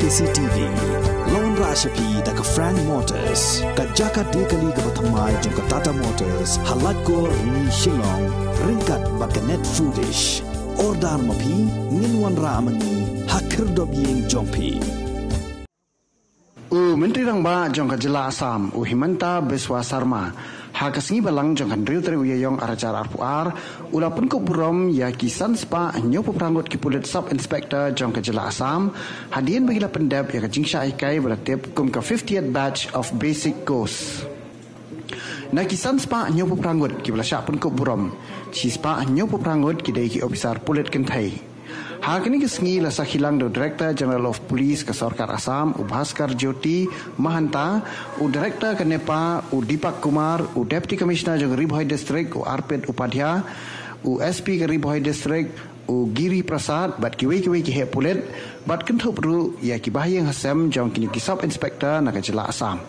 CCTV Lone Rashapi daga Frank Motors Kajaka Dekali Gabatamai Junka Tata Motors Halatko Ni Shillong Ringkat Baganet Foodish Ordar Mapi Ninwan Ramani Hakir Dobying Jompi Menteri Rangba Jongka Jela Assam Himanta Biswa Sarma Hakasngi balang jongkan drill teri uyayong arajar arpuar ula Pynkup Burom ya kisan spa nyo pepranggut ki Pulit Sub Inspector jongka Jela Assam hadian bagila pendap ya kajingsha ikai beratip kum ka 50th batch of basic course na kisan spa nyo pepranggut ki belasyak Pynkup Burom ci spa nyo pepranggut ki dai ki Ophisar Pulit kentai Hakini kesngi lasa hilang do Director General of Police ke Sarkar Assam, Bhaskar Jyoti Mahanta, Director ke Nepa, Deepak Kumar, Deputy Commissioner jang Ribhoi District, Arpit Upadhyaya, SP ke Ribhoi District, Giri Prasad, bat kiwe ki he Pulit, bat kentup ru ya ki bahayang Assam jang kini ki Sub Inspector nak Jela Assam.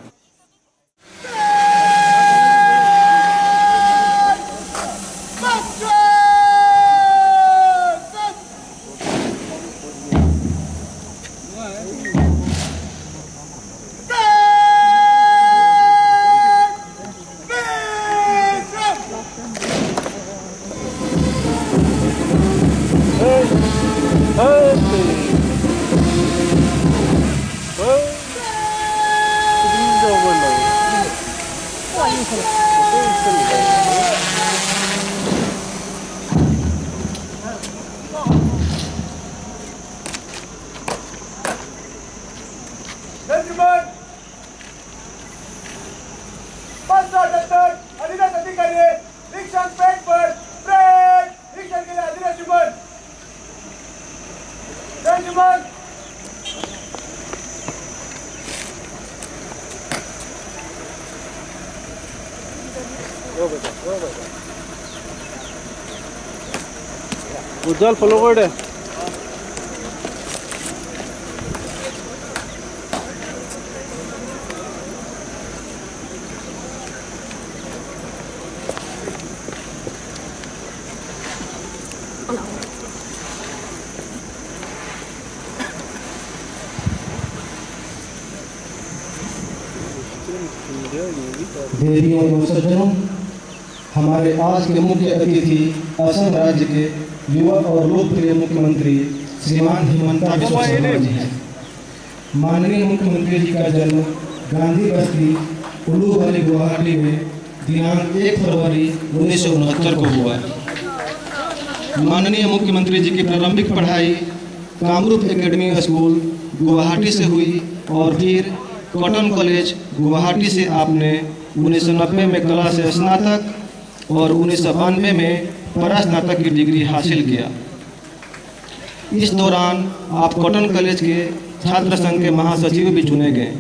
Ujjal follow कर दे देवियों और सज्जनों हमारे आज के मुख्य अतिथि असम राज्य के युवा और लोकप्रिय मुख्यमंत्री श्रीमान हिमंता बिस्वा शर्मा जी हैं। माननीय मुख्यमंत्री जी का जन्म गांधी बस्ती उलूवाली गुवाहाटी में दिनांक 1 फरवरी 1969 को हुआ। माननीय मुख्यमंत्री जी की प्रारंभिक पढ़ाई कामरूप एकेडमी स्कूल गुवाहाटी से हुई और फिर कॉटन कॉलेज गुवाहाटी से आपने 1990 में कला से स्नातक और 1992 में परास्नातक की डिग्री हासिल किया। इस दौरान आप कॉटन कॉलेज के छात्र संघ के महासचिव भी चुने गए।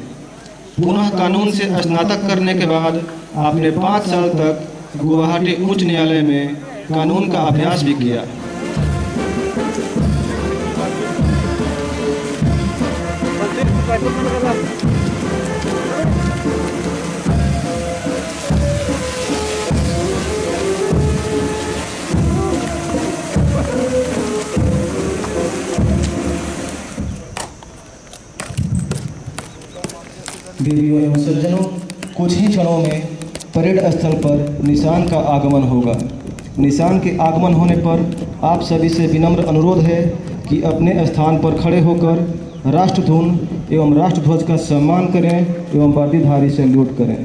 पुनः कानून से स्नातक करने के बाद आपने 5 साल तक गुवाहाटी उच्च न्यायालय में कानून का अभ्यास भी किया। देवियों एवं सज्जनों, कुछ ही क्षणों में परेड स्थल पर निशान का आगमन होगा। निशान के आगमन होने पर आप सभी से विनम्र अनुरोध है कि अपने स्थान पर खड़े होकर राष्ट्रधुन एवं राष्ट्रध्वज का सम्मान करें एवं वर्दीधारी सैल्यूट करें।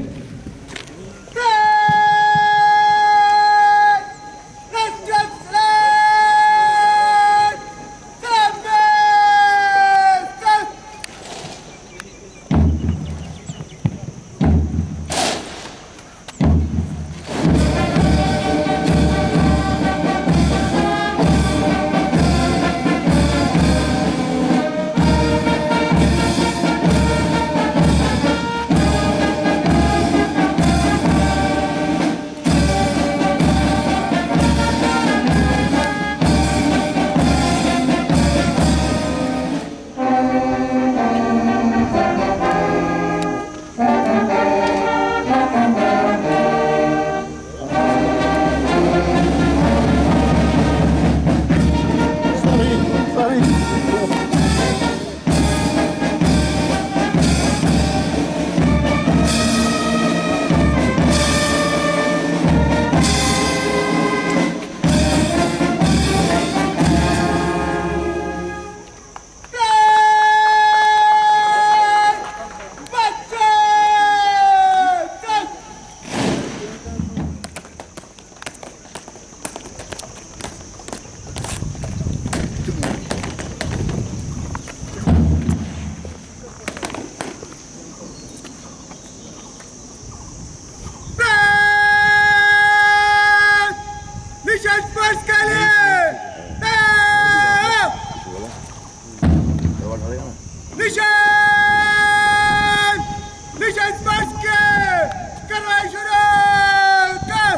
मिशन स्पर्श के कार्रवाई शुरू कर।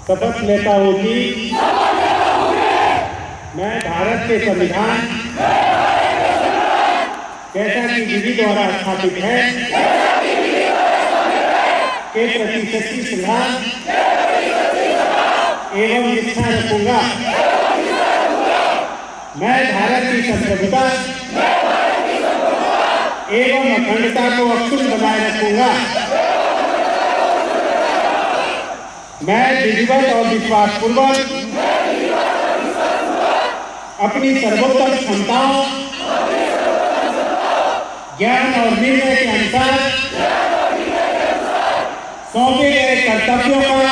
शपथ लेता हूँ कि मैं भारत के संविधान जैसा कि विधि द्वारा स्थापित है के प्रति सच्ची श्रद्धा एवं निष्ठा रखूंगा। मैं भारत की संप्रभुता एवं अखंडता को अक्षुण्ण बनाए रखूंगा। मैं विधिवत और विश्वासपूर्वक अपनी सर्वोत्तम क्षमताओं, ज्ञान और निर्णय के अनुसार सौंपे गए कर्तव्यों का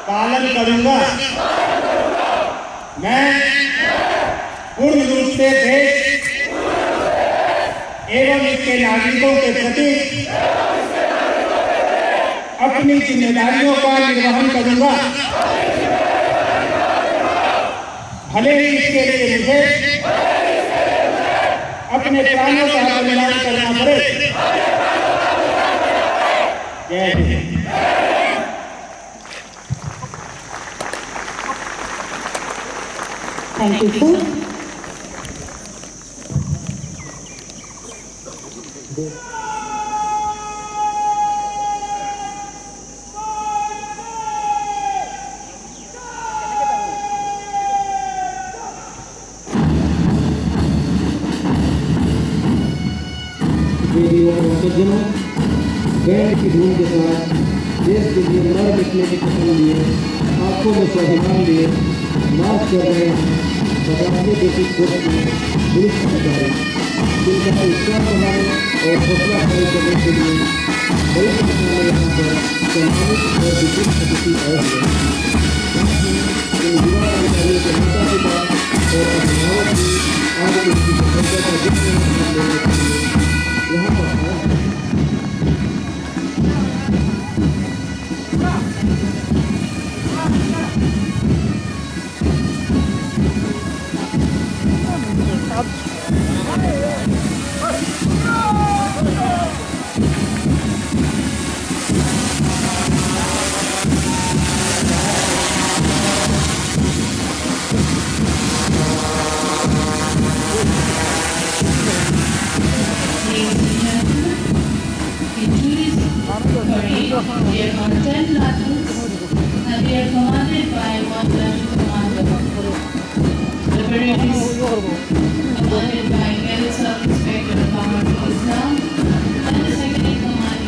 पालन करूंगा। मैं पूर्ण रूप से देश एवं इसके नागरिकों के प्रति अपनी जिम्मेदारियों का निर्वहन करूंगा। भले ही इसके लिए मुझे अपने प्राणों का बलिदान करना पड़े। जय Hind. Thank you, sir. Band की धूम के साथ देश के लिए मर मिटने के कसम लिए आंखों में स्वाभिमान लिए मार्च कर रहे हैं 50वें देशी कोर्ट में पुलिस अधिकारी जिनका उत्साह बनाने और हौसला अफजाई करने के लिए बड़ी संख्या में यहाँ पर सम्मानित और विशिष्ट अतिथि आए हुए हैं। इन युवा अधिकारियों के माता पिता और अभिभावक भी आज उनकी सफलता का जिक्र लेने के लिए यहाँ पर आए हैं। There are 10 platoons and they are commanded by one platoon commander. The parade is commanded by Cadet Sub Inspector Ophisar and the second in command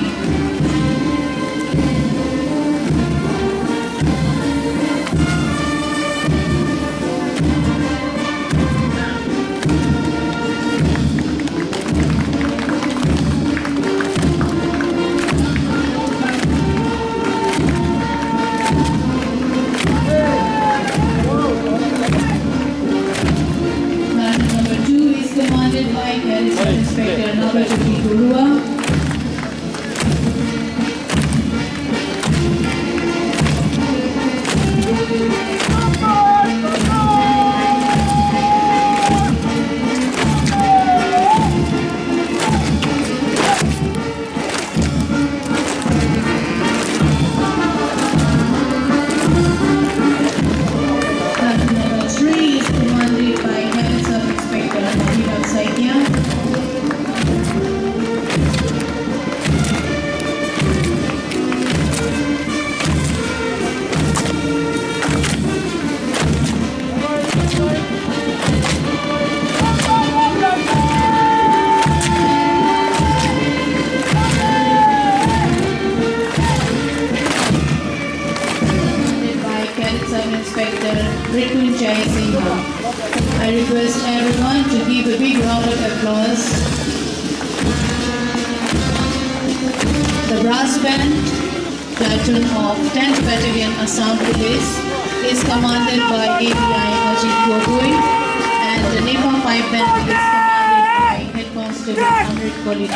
Goa. I request everyone to give a big round of applause. The brass band platoon of 10th Battalion Assam Police is commanded by ABI Ajit Gogoi, and the Nepa pipe band is commanded by Head Constable Pulit.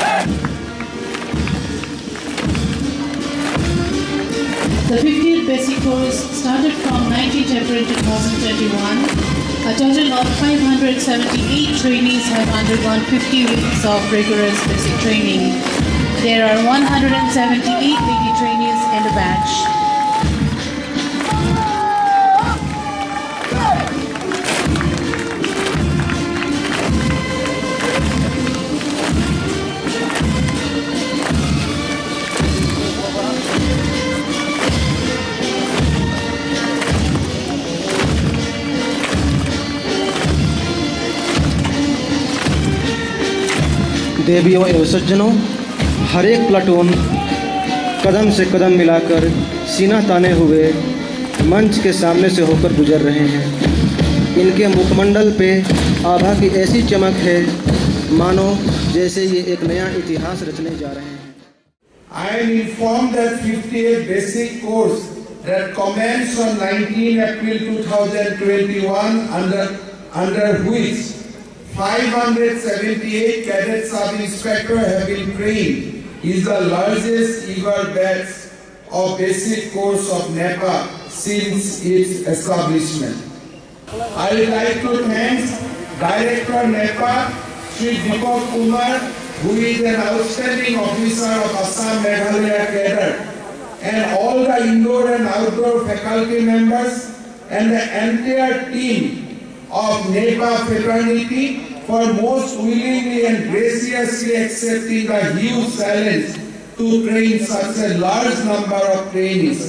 The 50th Basic Course started from 19th April 2021. A total of 578 trainees have undergone 50 weeks of rigorous basic training. There are 178 lady trainees in the batch. देवियों एवं सज्जनों, हर एक platoon कदम से कदम मिलाकर सीना ताने हुए मंच के सामने से होकर गुजर रहे हैं। इनके मुखमंडल पे आभा की ऐसी चमक है मानो जैसे ये एक नया इतिहास रचने जा रहे हैं। I am informed that 58th basic course that commenced on 19 April 2021 under which 578 cadet sub-inspectors have been trained is the largest ever batch of basic course of Nepa since its establishment. I would like to thank Director Nepa, Sri Deepak Kumar, who is an outstanding officer of Assam Meghalaya cadre, and all the indoor and outdoor faculty members and the entire team of Nepa fraternity for most willingly and graciously accepting the huge challenge to train such a large number of trainees.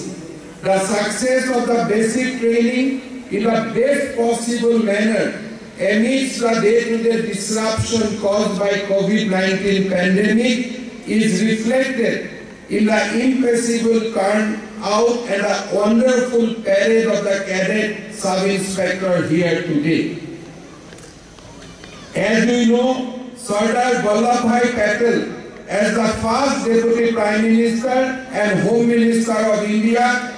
The success of the basic training in the best possible manner amidst the day-to-day disruption caused by COVID-19 pandemic is reflected in the impressive turnout and the wonderful parade of the cadet sub-inspector here today. As we know, Sardar Vallabhbhai Patel, as the first Deputy Prime Minister and Home Minister of India,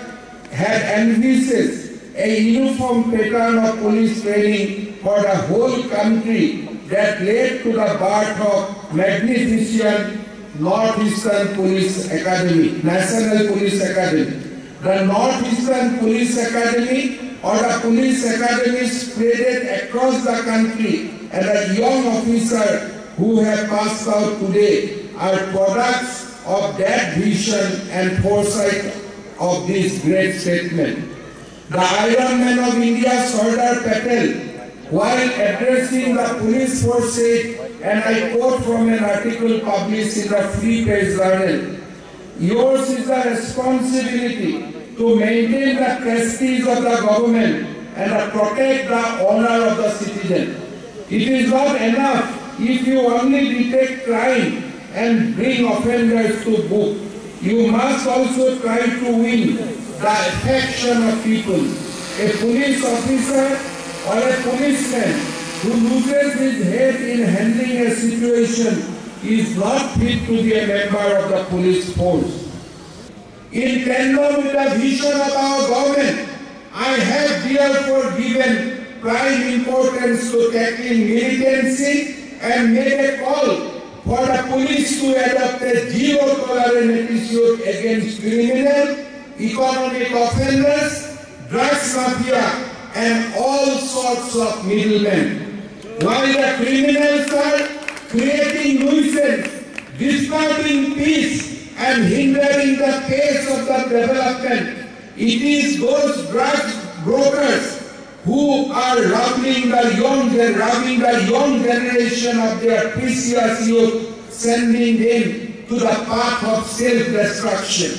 had envisaged a uniform pattern of police training for the whole country that led to the birth of magnificent Northeastern Police Academy, National Police Academy. The Northeastern Police Academy or the police academy spread across the country, and the young officers who have passed out today are products of that vision and foresight of this great statement. The Iron Man of India, Sardar Patel, while addressing the police force said, and I quote from an article published in the Free Press Journal, "Yours is the responsibility to maintain the prestige of the government and protect the honor of the citizen. It is not enough if you only detect crime and bring offenders to book. You must also try to win the affection of people. A police officer or a policeman who loses his head in handling a situation is not fit to be a member of the police force." In tandem with the vision of our government, I have therefore given prime importance to tackling militancy and made a call for the police to adopt a zero tolerance attitude against criminal, economic offenders, drugs mafia, and all sorts of middlemen. While the criminals are creating nuisance, disturbing peace, and hindering the pace of the development, it is those drug brokers who are robbing the young generation of their precious youth, sending them to the path of self-destruction.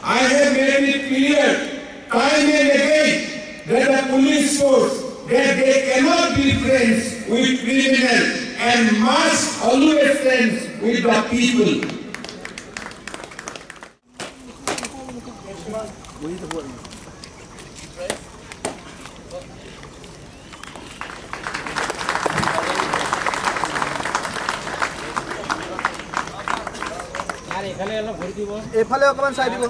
I have made it clear time and again that the police force, that they cannot be friends with criminals and must always stand with the people. এফালে অকমান চাই দিব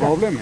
problem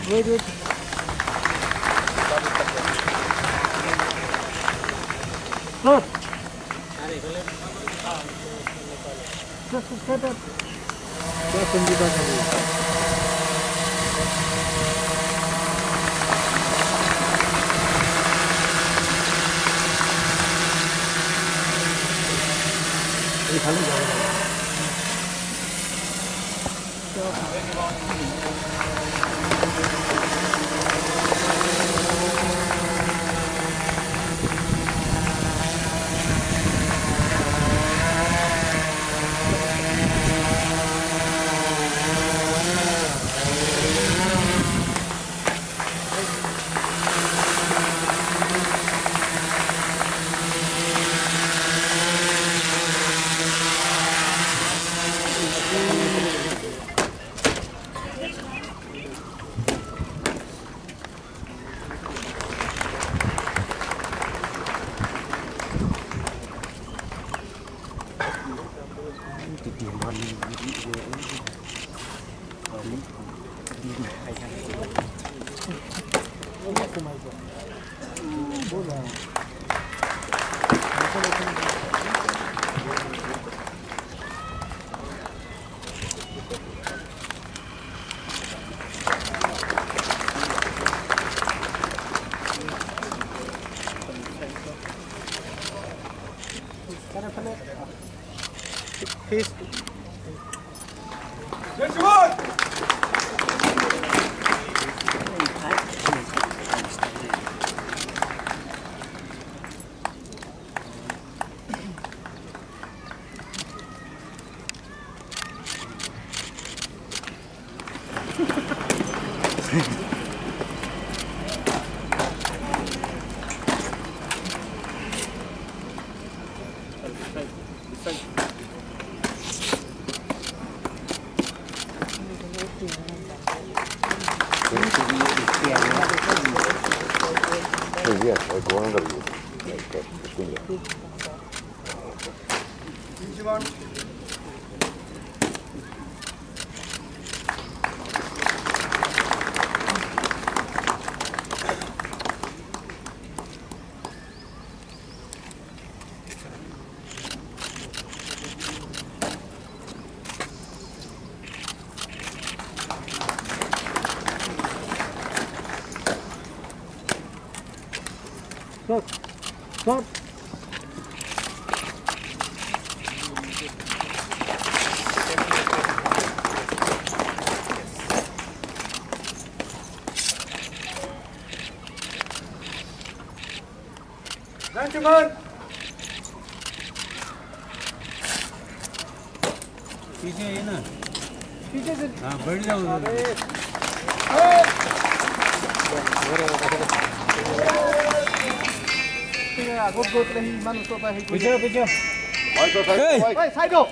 Stop. Gentlemen, पीछे है ना पीछे से हाँ बढ़ जाओ पीछे पीछे साइड हो